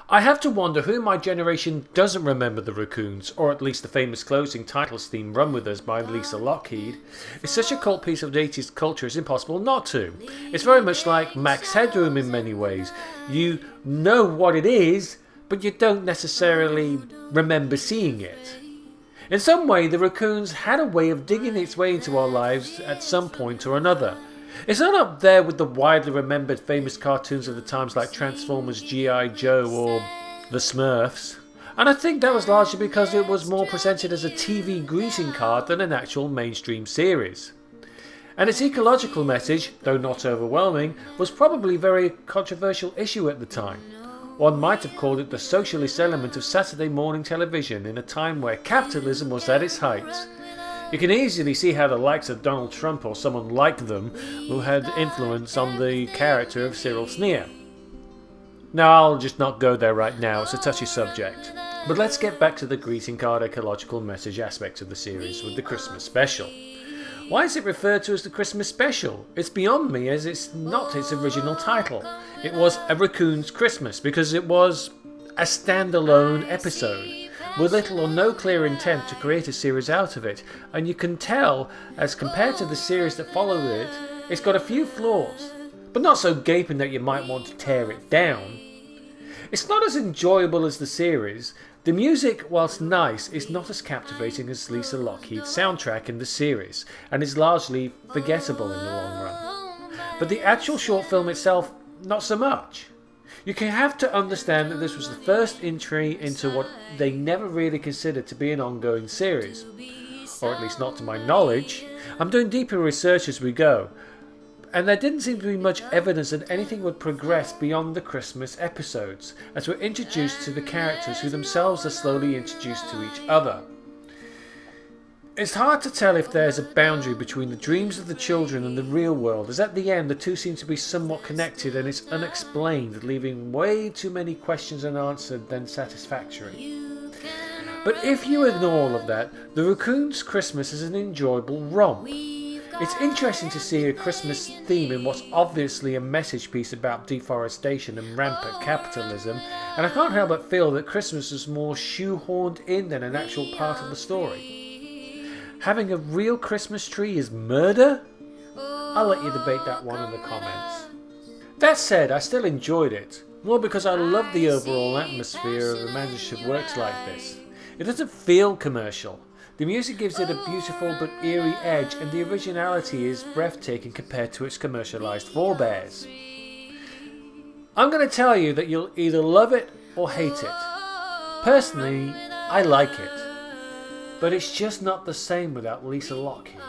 I have to wonder who in my generation doesn't remember the Racoons, or at least the famous closing titles theme Run With Us by Lisa Lockheed. It's such a cult piece of the 80s culture it's impossible not to. It's very much like Max Headroom in many ways. You know what it is, but you don't necessarily remember seeing it. In some way, the Racoons had a way of digging its way into our lives at some point or another. It's not up there with the widely remembered famous cartoons of the times like Transformers, G.I. Joe or The Smurfs. And I think that was largely because it was more presented as a TV greeting card than an actual mainstream series. And its ecological message, though not overwhelming, was probably a very controversial issue at the time. One might have called it the socialist element of Saturday morning television in a time where capitalism was at its height. You can easily see how the likes of Donald Trump or someone like them who had influence on the character of Cyril Sneer. Now I'll just not go there right now, it's a touchy subject. But let's get back to the greeting card ecological message aspect of the series with the Christmas special. Why is it referred to as the Christmas special? It's beyond me as it's not its original title. It was A Raccoon's Christmas because it was a standalone episode, with little or no clear intent to create a series out of it, and you can tell, as compared to the series that followed it, it's got a few flaws, but not so gaping that you might want to tear it down. It's not as enjoyable as the series. The music, whilst nice, is not as captivating as Lisa Lockheed's soundtrack in the series, and is largely forgettable in the long run. But the actual short film itself, not so much. You can have to understand that this was the first entry into what they never really considered to be an ongoing series. Or at least not to my knowledge. I'm doing deeper research as we go. And there didn't seem to be much evidence that anything would progress beyond the Christmas episodes, as we're introduced to the characters who themselves are slowly introduced to each other. It's hard to tell if there's a boundary between the dreams of the children and the real world, as at the end the two seem to be somewhat connected and it's unexplained, leaving way too many questions unanswered than satisfactory. But if you ignore all of that, the Raccoon's Christmas is an enjoyable romp. It's interesting to see a Christmas theme in what's obviously a message piece about deforestation and rampant capitalism, and I can't help but feel that Christmas is more shoehorned in than an actual part of the story. Having a real Christmas tree is murder? I'll let you debate that one in the comments. That said, I still enjoyed it, more because I love the overall atmosphere of a managed of works like this. It doesn't feel commercial. The music gives it a beautiful but eerie edge, and the originality is breathtaking compared to its commercialised forebears. I'm going to tell you that you'll either love it or hate it. Personally, I like it. But it's just not the same without Lisa Lockheed.